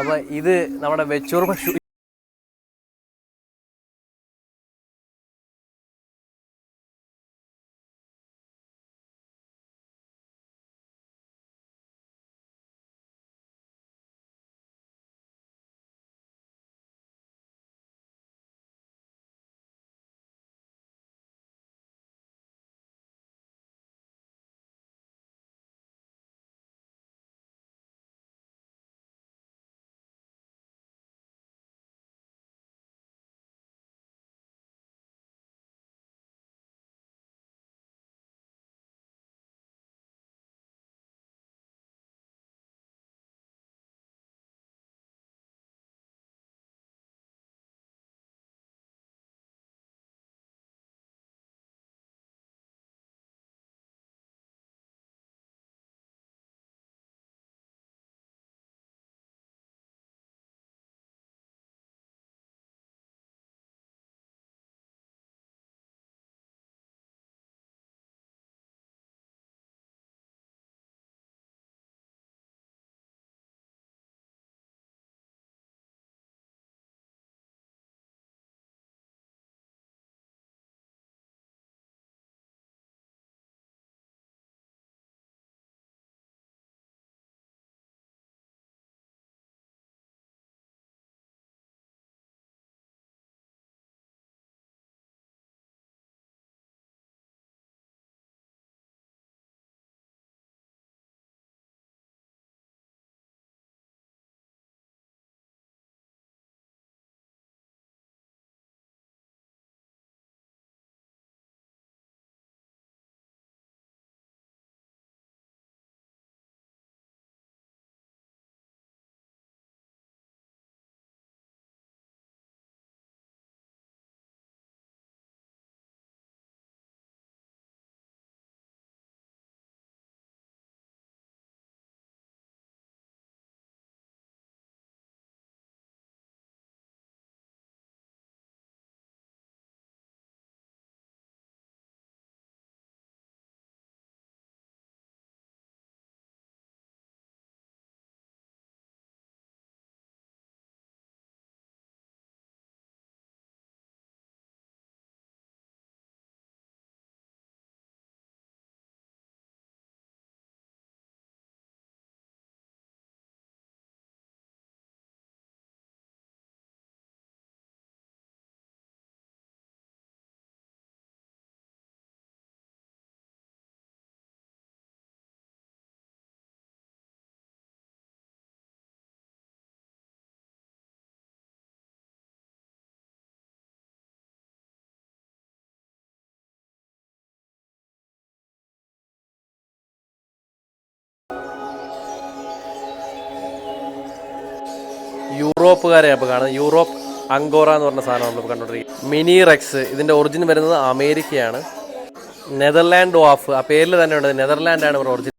അപ്പോൾ ഇത് നമ്മുടെ വെച്ചൂർ പശു യൂറോപ്പുകാരെ അപ്പോൾ കാണുന്നത്. യൂറോപ്പ് അങ്കോറ എന്ന് പറഞ്ഞ സാധനം നമ്മൾ കണ്ടുകൊണ്ടിരിക്കും. മിനി റെക്സ് ഇതിൻ്റെ ഒറിജിൻ വരുന്നത് അമേരിക്കയാണ്. നെതർലാൻഡ് ഓഫ് ആ പേരിൽ തന്നെ ഉണ്ട്, നെതർലാൻഡാണ് ഇവർ ഒറിജിൻ.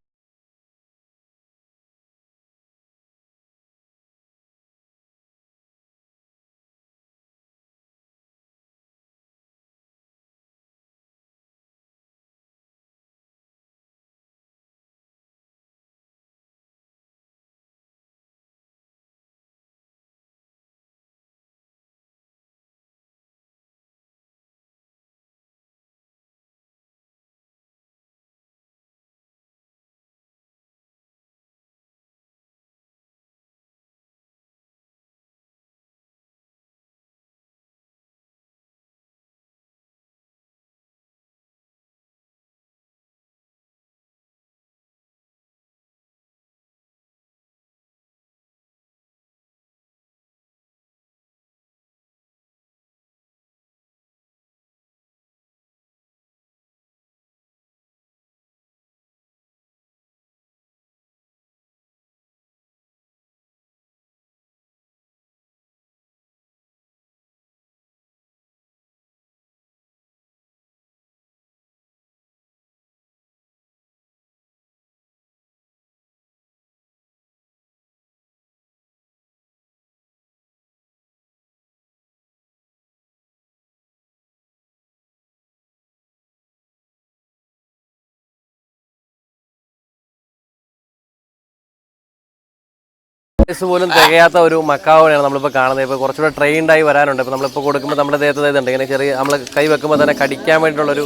പോലും തികയാത്ത ഒരു മക്കാവിനെയാണ് നമ്മളിപ്പോൾ കാണുന്നത്. ഇപ്പോൾ കുറച്ചുകൂടെ ട്രെയിൻഡായി വരാനുണ്ട്. ഇപ്പോൾ നമ്മളിപ്പോൾ കൊടുക്കുമ്പോൾ നമ്മുടെ ദേഹത്ത് ഇതുണ്ട്, ഇങ്ങനെ ചെറിയ നമ്മൾ കൈ വെക്കുമ്പോൾ തന്നെ കടിക്കാൻ വേണ്ടിയിട്ടുള്ളൊരു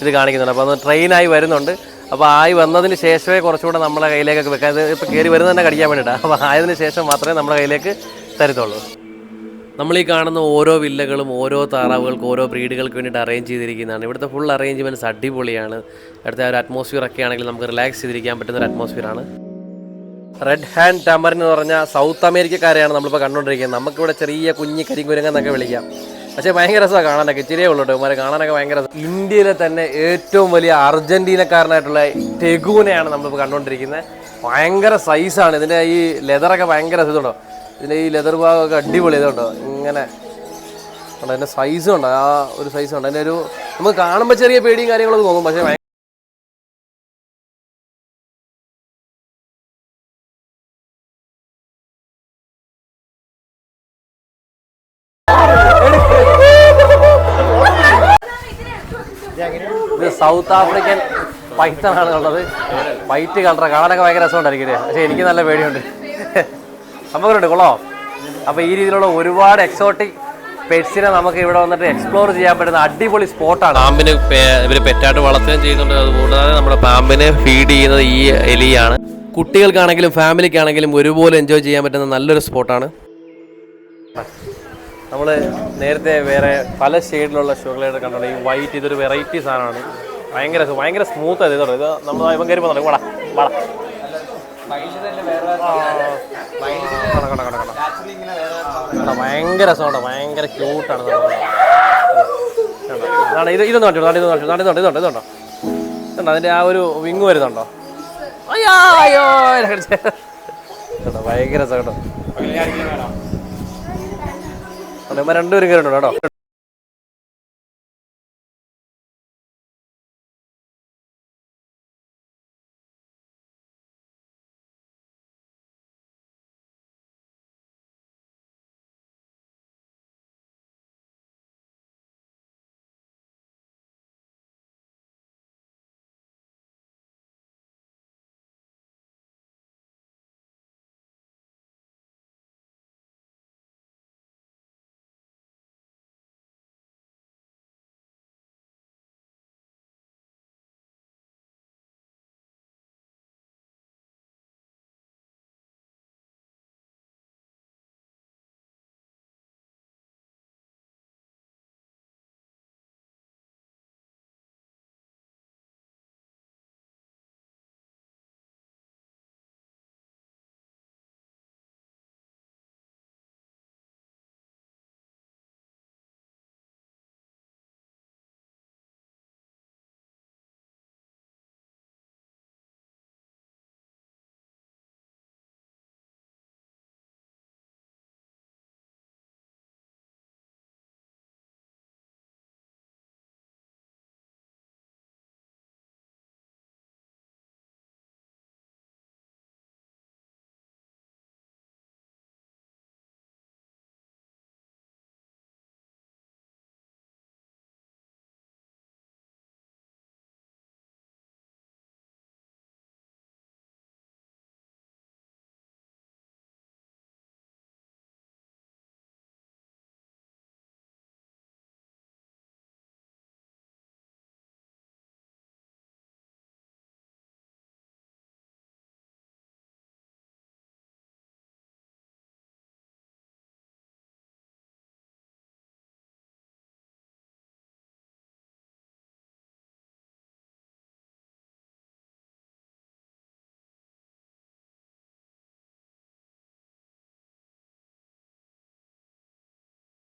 ഇത് കാണിക്കുന്നുണ്ട്. അപ്പോൾ അത് ട്രെയിനായി വരുന്നുണ്ട്. അപ്പോൾ ആയി വന്നതിന് ശേഷമേ കുറച്ചുകൂടെ നമ്മളെ കയ്യിലേക്കൊക്കെ വെക്കാൻ, ഇത് ഇപ്പോൾ കയറി വരുന്നത് തന്നെ കടിക്കാൻ വേണ്ടിയിട്ടാണ്. അപ്പോൾ ആയതിനു ശേഷം മാത്രമേ നമ്മുടെ കയ്യിലേക്ക് തരത്തുള്ളൂ. നമ്മളീ കാണുന്ന ഓരോ വില്ലകളും ഓരോ താറാവുകൾക്ക് ഓരോ ബ്രീഡുകൾക്ക് വേണ്ടിയിട്ട് അറേഞ്ച് ചെയ്തിരിക്കുന്നതാണ്. ഇവിടുത്തെ ഫുൾ അറേഞ്ച്മെൻറ്റ്സ് അടിപൊളിയാണ്. അടുത്ത ഒരു അറ്റ്മോസ്ഫിയർ ഒക്കെ ആണെങ്കിൽ നമുക്ക് റിലാക്സ് ചെയ്തിരിക്കാൻ പറ്റുന്ന ഒരു അറ്റ്മോസ്ഫിയറാണ്. റെഡ് ഹാൻഡ് ടാമറിൻ എന്ന് പറഞ്ഞാൽ സൗത്ത് അമേരിക്കക്കാരെയാണ് നമ്മളിപ്പോൾ കണ്ടുകൊണ്ടിരിക്കുന്നത്. നമുക്കിവിടെ ചെറിയ കുഞ്ഞി കരിങ്കുരങ്ങെന്നൊക്കെ വിളിക്കാം. പക്ഷേ ഭയങ്കര രസമാണ് കാണാനൊക്കെ. ഇച്ചിരിയേ ഉള്ളൂ കേട്ടോ ഇവന്മാരെ കാണാനൊക്കെ ഭയങ്കര രസം. ഇന്ത്യയിലെ തന്നെ ഏറ്റവും വലിയ അർജൻറ്റീനക്കാരനായിട്ടുള്ള ടെഗൂനെയാണ് നമ്മളിപ്പോൾ കണ്ടുകൊണ്ടിരിക്കുന്നത്. ഭയങ്കര സൈസാണ്. ഇതിൻ്റെ ഈ ലെതറൊക്കെ ഭയങ്കര ഇതുണ്ടോ, ഇതിൻ്റെ ഈ ലെതർ ഭാഗമൊക്കെ അടിപൊളി ഇതുണ്ടോ, ഇങ്ങനെ ഉണ്ടോ, അതിൻ്റെ സൈസും ഉണ്ട്. ആ ഒരു സൈസുണ്ട്. അതിൻ്റെ ഒരു നമുക്ക് കാണുമ്പോൾ ചെറിയ പേടിയും കാര്യങ്ങളൊക്കെ തോന്നും. പക്ഷേ ഇത് സൗത്ത് ആഫ്രിക്കൻ പൈത്തണാണ് ഉള്ളത്. വൈറ്റ് കളർ കാണാനൊക്കെ ഭയങ്കര രസമുണ്ടായിരിക്കും. പക്ഷേ എനിക്ക് നല്ല പേടിയുണ്ട്. നമുക്കുണ്ട് കൊള്ളോ. അപ്പോൾ ഈ രീതിയിലുള്ള ഒരുപാട് എക്സോട്ടിക് പെറ്റ്സിനെ നമുക്ക് ഇവിടെ വന്നിട്ട് എക്സ്പ്ലോർ ചെയ്യാൻ പറ്റുന്ന അടിപൊളി സ്പോട്ടാണ്. പാമ്പിന് ഇവർ പെറ്റായിട്ട് വളർത്തുകയും ചെയ്യുന്നുണ്ട്. അതുകൂടാതെ നമ്മുടെ പാമ്പിനെ ഫീഡ് ചെയ്യുന്നത് ഈ എലിയാണ്. കുട്ടികൾക്കാണെങ്കിലും ഫാമിലിക്കാണെങ്കിലും ഒരുപോലെ എൻജോയ് ചെയ്യാൻ പറ്റുന്ന നല്ലൊരു സ്പോട്ടാണ്. നമ്മൾ നേരത്തെ വേറെ പല ഷെയ്ഡിലുള്ള ഷോകളായിട്ട് കണ്ടുകൊണ്ട് ഈ വൈറ്റ് ഇതൊരു വെറൈറ്റി സാധനമാണ്. ഭയങ്കര സ്മൂത്ത് ആയത് ഇതോ. ഇത് നമ്മൾ ഇവൻ കയറി പോകുന്നുണ്ട്. വട വട ഭയങ്കര രസമുണ്ടോ, ഭയങ്കര ക്യൂട്ടാണ്. ഇതൊന്നും കാണിച്ചു ഇതുണ്ടോ അതിൻ്റെ ആ ഒരു വിങ് വരുന്നുണ്ടോ. അയ്യോ അയ്യോ ഭയങ്കര രസം കേട്ടോ. രണ്ടുപേരും കയറിയിട്ടുണ്ട് കേട്ടോ.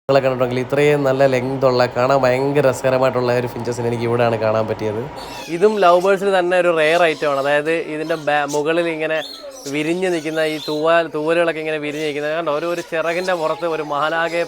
കണ്ടിട്ടുണ്ടെങ്കിൽ ഇത്രയും നല്ല ലെങ്ത് ഉള്ള കാണാൻ ഭയങ്കര രസകരമായിട്ടുള്ള ഒരു ഫിഞ്ചസിന് എനിക്ക് ഇവിടെയാണ് കാണാൻ പറ്റിയത്. ഇതും ലവ് ബേർഡ്സിൽ തന്നെ ഒരു റെയർ ഐറ്റമാണ്. അതായത് ഇതിൻ്റെ മുകളിൽ ഇങ്ങനെ വിരിഞ്ഞ് നിൽക്കുന്ന ഈ തൂവലുകളൊക്കെ ഇങ്ങനെ വിരിഞ്ഞ് നിൽക്കുന്നത് കണ്ടോ. ഒരു ചിറകിൻ്റെ പുറത്ത് ഒരു മാലാഖയെ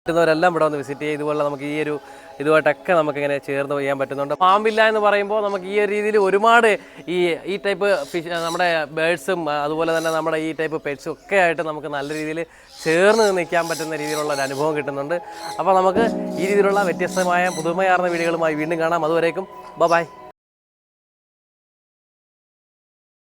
പറ്റുന്നവരെല്ലാം ഇവിടെ വന്ന് വിസിറ്റ് ചെയ്യുക. ഇതുപോലെ നമുക്ക് ഇതുമായിട്ടൊക്കെ നമുക്കിങ്ങനെ ചേർന്ന് ചെയ്യാൻ പറ്റുന്നുണ്ട്. പാമ്പില്ല എന്ന് പറയുമ്പോൾ നമുക്ക് ഈ ഒരു രീതിയിൽ ഒരുപാട് ഈ ടൈപ്പ് ഫിഷ്, നമ്മുടെ ബേഡ്സും അതുപോലെ തന്നെ നമ്മുടെ ഈ ടൈപ്പ് പെറ്റ്സും ഒക്കെ ആയിട്ട് നമുക്ക് നല്ല രീതിയിൽ ചേർന്ന് നിൽക്കാൻ പറ്റുന്ന രീതിയിലുള്ള ഒരു അനുഭവം കിട്ടുന്നുണ്ട്. അപ്പോൾ നമുക്ക് ഈ രീതിയിലുള്ള വ്യത്യസ്തമായ പുതുമയാർന്ന വീഡിയോകളുമായി വീണ്ടും കാണാം. അതുവരേക്കും ബൈ.